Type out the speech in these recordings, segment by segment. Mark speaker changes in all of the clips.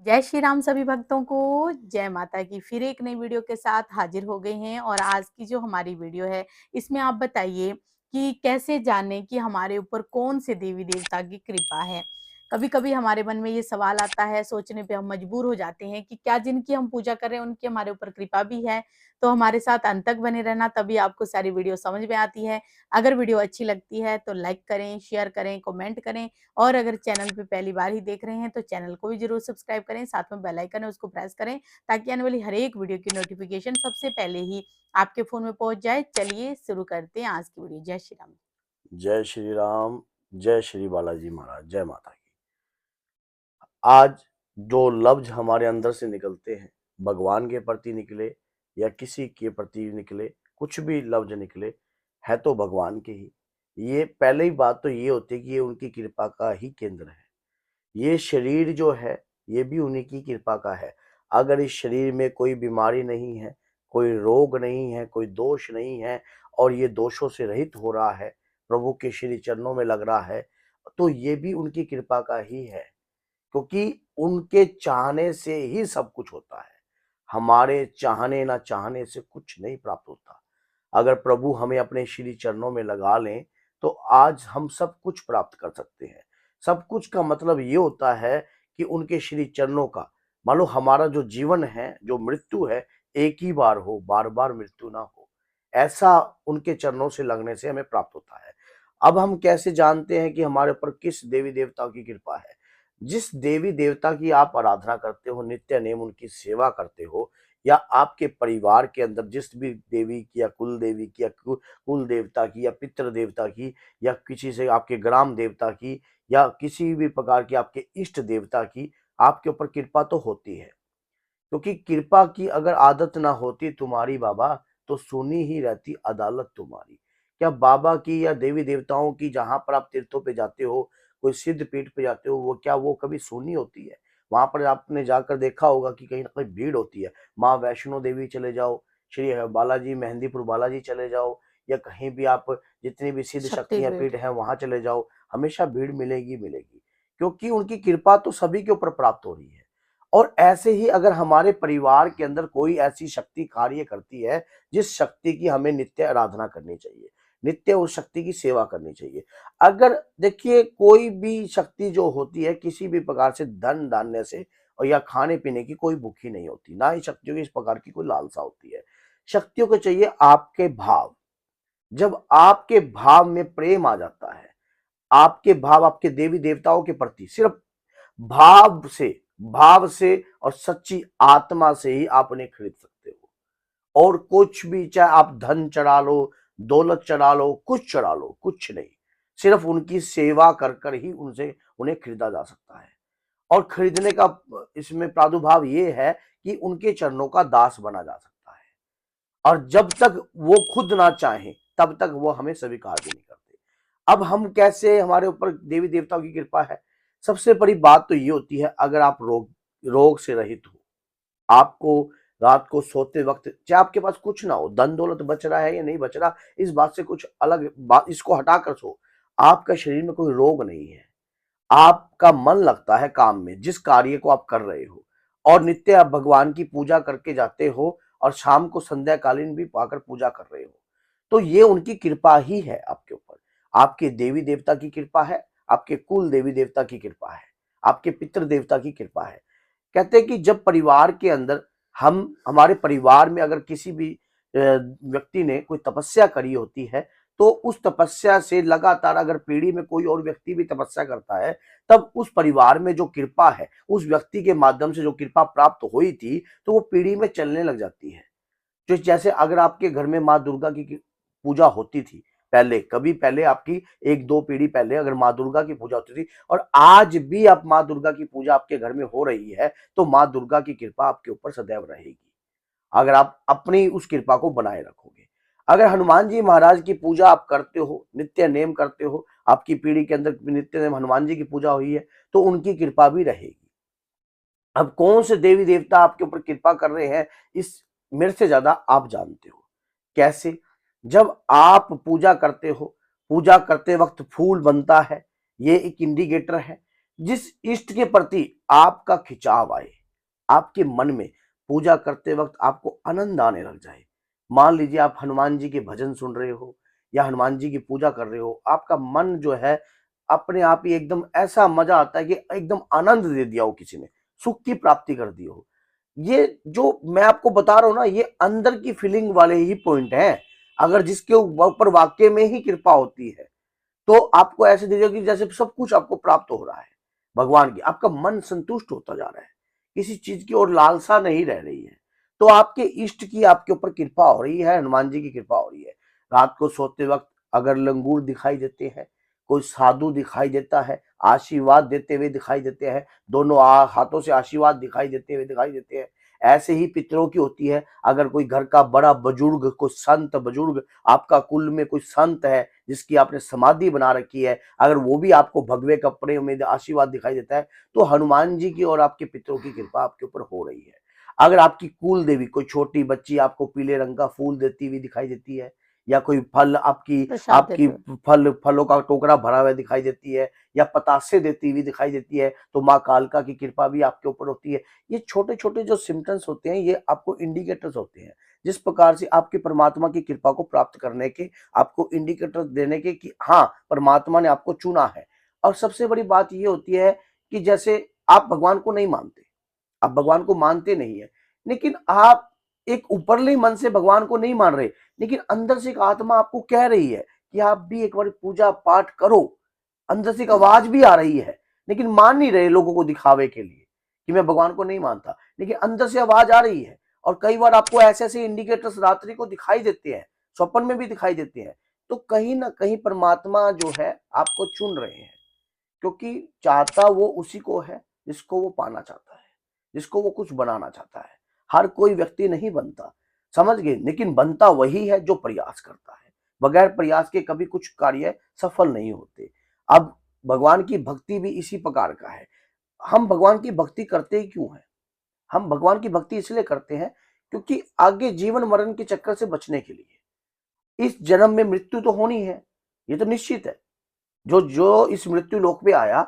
Speaker 1: जय श्री राम सभी भक्तों को, जय माता की। फिर एक नई वीडियो के साथ हाजिर हो गए हैं और आज की जो हमारी वीडियो है, इसमें आप बताइए कि कैसे जानें कि हमारे ऊपर कौन से देवी-देवता की कृपा है। कभी-कभी हमारे मन में ये सवाल आता है, सोचने पे हम मजबूर हो जाते हैं कि क्या जिनकी हम पूजा कर रहे हैं, उनकी हमारे ऊपर कृपा भी है? तो हमारे साथ अंत तक बने रहना, तभी आपको सारी वीडियो समझ में आती है। अगर वीडियो अच्छी लगती है, तो लाइक करें, शेयर करें, कमेंट करें और अगर चैनल पे पहली बार ही देख रहे हैं तो चैनल को भी जरूर सब्सक्राइब करें, साथ में बेल आइकन है उसको प्रेस करें ताकि आने वाली हर एक वीडियो की नोटिफिकेशन सबसे पहले ही आपके फोन में पहुंच जाए। चलिए शुरू करते हैं आज की वीडियो। जय श्री राम।
Speaker 2: जय श्री राम। जय श्री बालाजी महाराज। जय माता की। आज जो लफ्ज हमारे अंदर से निकलते हैं, भगवान के प्रति निकले या किसी के प्रति निकले, कुछ भी लफ्ज निकले, है तो भगवान के ही। ये पहले ही बात तो ये होती है कि ये उनकी कृपा का ही केंद्र है। ये शरीर जो है, ये भी उन्हीं की कृपा का है। अगर इस शरीर में कोई बीमारी नहीं है, कोई रोग नहीं है, कोई दोष नहीं है और ये दोषों से रहित हो रहा है, प्रभु के श्री चरणों में लग रहा है, तो ये भी उनकी कृपा का ही है। क्योंकि उनके चाहने से ही सब कुछ होता है। हमारे चाहने ना चाहने से कुछ नहीं प्राप्त होता। अगर प्रभु हमें अपने श्री चरणों में लगा लें, तो आज हम सब कुछ प्राप्त कर सकते हैं। सब कुछ का मतलब ये होता है कि उनके श्री चरणों का, मान लो हमारा जो जीवन है, जो मृत्यु है, एक ही बार हो, बार-बार मृत्यु ना हो। ऐसा उनके चरणों से लगने से हमें प्राप्त होता है। अब हम कैसे जानते हैं कि हमारे ऊपर किस देवी-देवता की कृपा है? जिस देवी-देवता की आप आराधना करते हो, नित्य नेम उनकी सेवा करते हो, या आपके परिवार के अंदर जिस भी देवी की या कुल देवी की या कुल देवता की या पितृ देवता की या किसी से आपके ग्राम देवता की या किसी भी प्रकार की आपके इष्ट देवता की आपके ऊपर कृपा तो होती है। क्योंकि कृपा की अगर आदत ना होती तुम्हारी बाबा, तो सुनी ही रहती अदालत तुम्हारी। क्या बाबा की या देवी देवताओं की जहां पर आप तीर्थों पे जाते हो, कोई सिद्ध पीठ पे जाते हो, वो क्या वो कभी सुनी होती है? वहां पर आपने जाकर देखा होगा कि कहीं ना कहीं भीड़ होती है। माँ वैष्णो देवी चले जाओ, श्री बालाजी मेहंदीपुर बालाजी चले जाओ, या कहीं भी आप जितनी भी सिद्ध शक्तियां
Speaker 1: शक्तिपीठ।
Speaker 2: पीठ है वहां चले जाओ, हमेशा भीड़ मिलेगी मिलेगी। क्योंकि उनकी कृपा तो सभी के ऊपर प्राप्त हो रही है। और ऐसे ही अगर हमारे परिवार के अंदर कोई ऐसी शक्ति कार्य करती है, जिस शक्ति की हमें नित्य आराधना करनी चाहिए, नित्य उस शक्ति की सेवा करनी चाहिए। अगर देखिए कोई भी शक्ति जो होती है, किसी भी प्रकार से धन धान्य से और या खाने पीने की कोई भूखी नहीं होती, ना ही शक्तियों की इस प्रकार की कोई लालसा होती है। शक्तियों को चाहिए आपके भाव। जब आपके भाव में प्रेम आ जाता है, आपके भाव आपके देवी देवताओं के प्रति सिर्फ भाव से, भाव से और सच्ची आत्मा से ही आप उन्हें खरीद सकते हो। और कुछ भी, चाहे आप धन चढ़ा लो, दौलत चढ़ा लो, कुछ चढ़ा लो, कुछ नहीं। सिर्फ उनकी सेवा कर कर ही उनसे उन्हें खरीदा जा सकता है। और खरीदने का इसमें प्रादुर्भाव ये है कि उनके चरणों का दास बना जा सकता है। और जब तक वो खुद ना चाहें, तब तक वो हमें स्वीकार भी नहीं करते। अब हम कैसे, हमारे ऊपर देवी देवताओं की कृपा है? सबसे बड़ी बात तो ये होती है, अगर आप रोग रोग से रहित हो, आपको रात को सोते वक्त चाहे आपके पास कुछ ना हो, धन दौलत बच रहा है या नहीं बच रहा, इस बात से कुछ अलग बात, इसको हटाकर सो, आपका शरीर में कोई रोग नहीं है, आपका मन लगता है काम में, जिस कार्य को आप कर रहे हो, और नित्य आप भगवान की पूजा करके जाते हो और शाम को संध्या कालीन भी पाकर पूजा कर रहे हो, तो ये उनकी कृपा ही है आपके ऊपर। आपके देवी देवता की कृपा है, आपके कुल देवी देवता की कृपा है, आपके पितृ देवता की कृपा है। कहते हैं कि जब परिवार के अंदर, हम हमारे परिवार में अगर किसी भी व्यक्ति ने कोई तपस्या करी होती है, तो उस तपस्या से लगातार अगर पीढ़ी में कोई और व्यक्ति भी तपस्या करता है, तब उस परिवार में जो कृपा है, उस व्यक्ति के माध्यम से जो कृपा प्राप्त हुई थी, तो वो पीढ़ी में चलने लग जाती है। जो जैसे अगर आपके घर में माँ दुर्गा की पूजा होती थी, पहले कभी पहले आपकी 1-2 पीढ़ी पहले अगर माँ दुर्गा की पूजा होती थी, और आज भी आप माँ दुर्गा की पूजा आपके घर में हो रही है, तो माँ दुर्गा की कृपा आपके ऊपर सदैव रहेगी, अगर आप अपनी उस कृपा को बनाए रखोगे। अगर हनुमान जी महाराज की पूजा आप करते हो, नित्य नेम करते हो, आपकी पीढ़ी के अंदर नित्य नेम हनुमान जी की पूजा हुई है, तो उनकी कृपा भी रहेगी। अब कौन से देवी देवता आपके ऊपर कृपा कर रहे हैं, इस मेरे से ज्यादा आप जानते हो। कैसे? जब आप पूजा करते हो, पूजा करते वक्त फूल बनता है, ये एक इंडिकेटर है। जिस इष्ट के प्रति आपका खिंचाव आए, आपके मन में पूजा करते वक्त आपको आनंद आने लग जाए। मान लीजिए आप हनुमान जी के भजन सुन रहे हो या हनुमान जी की पूजा कर रहे हो, आपका मन जो है अपने आप ही एकदम ऐसा मजा आता है कि एकदम आनंद दे दिया हो किसी ने, सुख की प्राप्ति कर दी हो। ये जो मैं आपको बता रहा हूं ना, ये अंदर की फीलिंग वाले ही पॉइंट हैं। अगर जिसके ऊपर वाक्य में ही कृपा होती है तो आपको ऐसे दीजिए कि जैसे सब कुछ आपको प्राप्त हो रहा है भगवान की, आपका मन संतुष्ट होता जा रहा है, किसी चीज की और लालसा नहीं रह रही है। तो आपके इष्ट की आपके ऊपर कृपा हो रही है, हनुमान जी की कृपा हो रही है। रात को सोते वक्त अगर लंगूर दिखाई देते हैं, कोई साधु दिखाई देता है, आशीर्वाद देते हुए दिखाई देते हैं, दोनों हाथों से आशीर्वाद दिखाई देते हुए दिखाई देते हैं, ऐसे ही पितरों की होती है। अगर कोई घर का बड़ा बुजुर्ग, कोई संत बुजुर्ग, आपका कुल में कोई संत है जिसकी आपने समाधि बना रखी है, अगर वो भी आपको भगवे कपड़े में आशीर्वाद दिखाई देता है, तो हनुमान जी की और आपके पितरों की कृपा आपके ऊपर हो रही है। अगर आपकी कुल देवी कोई छोटी बच्ची आपको पीले रंग का फूल देती हुई दिखाई देती है, या कोई फल आपकी
Speaker 1: प्रसाद
Speaker 2: आपकी
Speaker 1: देते हुए।
Speaker 2: फलों का टोकरा भरा हुआ दिखाई देती है, या पतासे देती हुई दिखाई देती है, तो माँ कालका की कृपा भी आपके ऊपर होती है। ये छोटे छोटे जो सिम्टम्स होते हैं, ये आपको इंडिकेटर्स होते हैं, जिस प्रकार से आपके परमात्मा की कृपा को प्राप्त करने के, आपको इंडिकेटर देने के कि हाँ, परमात्मा ने आपको चुना है। और सबसे बड़ी बात ये होती है कि जैसे आप भगवान को नहीं मानते, आप भगवान को मानते नहीं है, लेकिन आप एक ऊपरले मन से भगवान को नहीं मान रहे, लेकिन अंदर से एक आत्मा आपको कह रही है कि आप भी एक बार पूजा पाठ करो। अंदर से एक आवाज भी आ रही है, लेकिन मान नहीं रहे लोगों को दिखावे के लिए कि मैं भगवान को नहीं मानता, लेकिन अंदर से आवाज आ रही है। और कई बार आपको ऐसे ऐसे इंडिकेटर्स रात्रि को दिखाई देते हैं, स्वप्न में भी दिखाई देते हैं। तो कहीं ना कहीं परमात्मा जो है आपको चुन रहे हैं, क्योंकि चाहता वो उसी को है जिसको वो पाना चाहता है, जिसको वो कुछ बनाना चाहता है। हर कोई व्यक्ति नहीं बनता, समझ गए, लेकिन बनता वही है जो प्रयास करता है। बगैर प्रयास के कभी कुछ कार्य सफल नहीं होते। अब भगवान की भक्ति भी इसी प्रकार का है। हम भगवान की भक्ति करते ही क्यों हैं? हम भगवान की भक्ति इसलिए करते हैं क्योंकि आगे जीवन मरण के चक्कर से बचने के लिए। इस जन्म में मृत्यु तो होनी है, ये तो निश्चित है। जो जो इस मृत्यु लोक में आया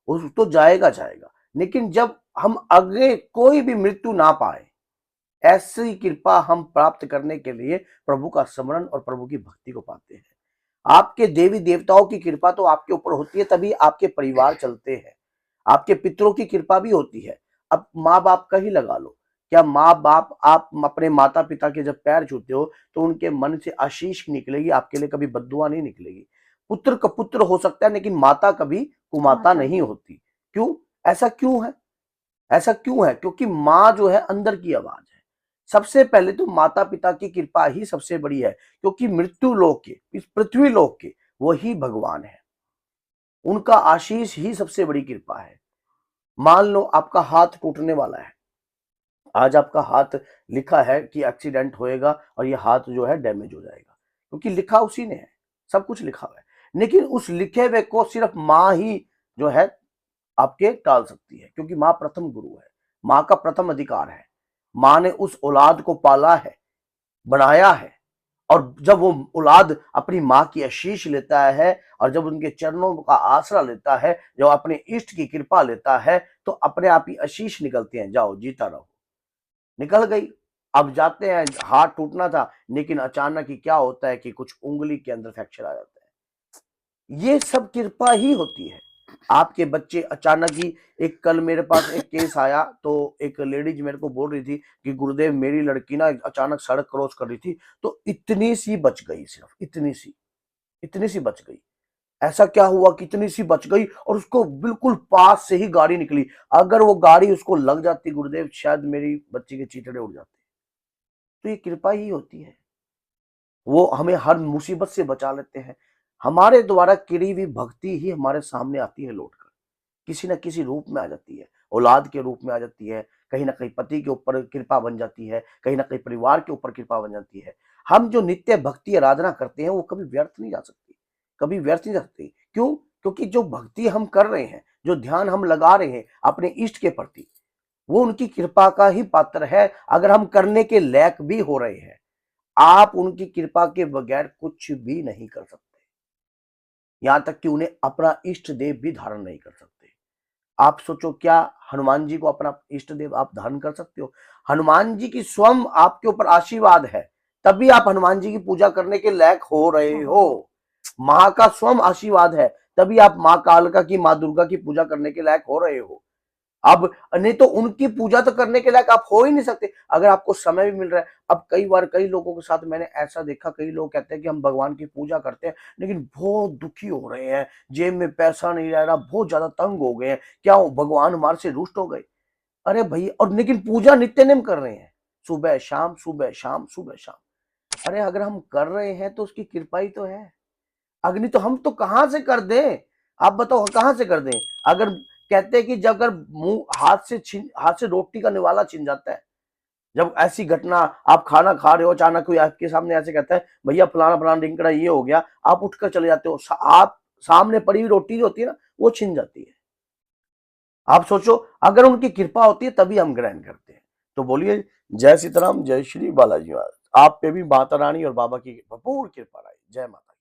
Speaker 2: उस तो जाएगा जाएगा, लेकिन जब हम आगे कोई भी मृत्यु ना पाए, ऐसी कृपा हम प्राप्त करने के लिए प्रभु का स्मरण और प्रभु की भक्ति को पाते हैं। आपके देवी देवताओं की कृपा तो आपके ऊपर होती है, तभी आपके परिवार चलते हैं। आपके पितरों की कृपा भी होती है। अब माँ बाप का ही लगा लो, क्या माँ बाप, आप अपने माता पिता के जब पैर छूते हो तो उनके मन से आशीष निकलेगी, आपके लिए कभी बद्दुआ नहीं निकलेगी। पुत्र का पुत्र हो सकता है, लेकिन माता कभी कुमाता
Speaker 1: कुमाता
Speaker 2: नहीं
Speaker 1: नहीं।
Speaker 2: होती। क्यों? ऐसा क्यों है? ऐसा क्यों है? क्योंकि माँ जो है अंदर की आवाज है। सबसे पहले तो माता पिता की कृपा ही सबसे बड़ी है, क्योंकि मृत्यु लोक के, इस पृथ्वी लोक के वही भगवान है। उनका आशीष ही सबसे बड़ी कृपा है। मान लो आपका हाथ टूटने वाला है, आज आपका हाथ लिखा है कि एक्सीडेंट होएगा और ये हाथ जो है डैमेज हो जाएगा, क्योंकि लिखा उसी ने है, सब कुछ लिखा हुआ है। लेकिन उस लिखे हुए को सिर्फ माँ ही जो है आपके टाल सकती है, क्योंकि माँ प्रथम गुरु है, माँ का प्रथम अधिकार है। माँ ने उस औलाद को पाला है, बनाया है, और जब वो औलाद अपनी माँ की आशीष लेता है और जब उनके चरणों का आसरा लेता है, जब अपने इष्ट की कृपा लेता है, तो अपने आप ही आशीष निकलते हैं, जाओ जीता रहो। निकल गई। अब जाते हैं, हाथ टूटना था, लेकिन अचानक ही क्या होता है कि कुछ उंगली के अंदर फ्रैक्चर आ जाता है। ये सब कृपा ही होती है। आपके बच्चे अचानक ही, एक कल मेरे पास एक केस आया, तो एक लेडीज मेरे को बोल रही थी कि गुरुदेव मेरी लड़की ना अचानक सड़क क्रॉस कर रही थी, तो इतनी सी बच गई, सिर्फ इतनी सी बच गई। ऐसा क्या हुआ कि इतनी सी बच गई और उसको बिल्कुल पास से ही गाड़ी निकली। अगर वो गाड़ी उसको लग जाती गुरुदेव, शायद मेरी बच्ची के चीथड़े उड़ जाते। तो ये कृपा ही होती है, वो हमें हर मुसीबत से बचा लेते हैं। हमारे द्वारा करी हुई भक्ति ही हमारे सामने आती है लौटकर, किसी न किसी रूप में आ जाती है, औलाद के रूप में आ जाती है, कहीं ना कहीं पति के ऊपर कृपा बन जाती है, कहीं ना कहीं परिवार के ऊपर कृपा बन जाती है। हम जो नित्य भक्ति आराधना करते हैं वो कभी व्यर्थ नहीं जा सकती, कभी व्यर्थ नहीं जा सकती। क्यों? क्योंकि जो भक्ति हम कर रहे हैं, जो ध्यान हम लगा रहे हैं अपने इष्ट के प्रति, वो उनकी कृपा का ही पात्र है। अगर हम करने के लायक भी हो रहे हैं, आप उनकी कृपा के बगैर कुछ भी नहीं कर सकते, यहां तक कि उन्हें अपना इष्ट देव भी धारण नहीं कर सकते। आप सोचो क्या हनुमान जी को अपना इष्ट देव आप धारण कर सकते हो? हनुमान जी की स्वयं आपके ऊपर आशीर्वाद है, तभी आप हनुमान जी की पूजा करने के लायक हो रहे हो।
Speaker 1: ओह!
Speaker 2: माँ का स्वयं आशीर्वाद है, तभी आप माँ कालका की, माँ दुर्गा की पूजा करने के लायक हो रहे हो। अब नहीं तो उनकी पूजा तो करने के लायक आप हो ही नहीं सकते, अगर आपको समय भी मिल रहा है। अब कई बार कई लोगों के साथ मैंने ऐसा देखा, कई लोग कहते हैं कि हम भगवान की पूजा करते हैं, लेकिन बहुत दुखी हो रहे हैं, जेब में पैसा नहीं रह रहा, बहुत ज़्यादा तंग हो गए हैं, क्या हो भगवान हमारे से रुष्ट हो गए? अरे भई, और लेकिन पूजा नित्य नेम कर रहे हैं, सुबह शाम, सुबह शाम, सुबह शाम। अरे अगर हम कर रहे हैं तो उसकी कृपा ही तो है। अग्नि तो हम तो कहाँ से कर दें? आप बताओ कहाँ से कर दें? अगर कहते हैं कि जब अगर मुँह हाथ से रोटी का निवाला छिन जाता है, जब ऐसी घटना, आप खाना खा रहे हो, अचानक कोई आपके सामने ऐसे कहता है, भैया फलाना-फलाना ढिमकड़ा ये हो गया, आप उठकर चले जाते हो। आप सामने पड़ी हुई रोटी जो होती है ना, वो छिन जाती है। आप सोचो अगर उनकी कृपा होती है तभी हम ग्रहण करते हैं। तो बोलिए जय सीताराम, जय श्री बालाजी महाराज। आप पे भी माता रानी और बाबा की भरपूर कृपा रहे। जय माता।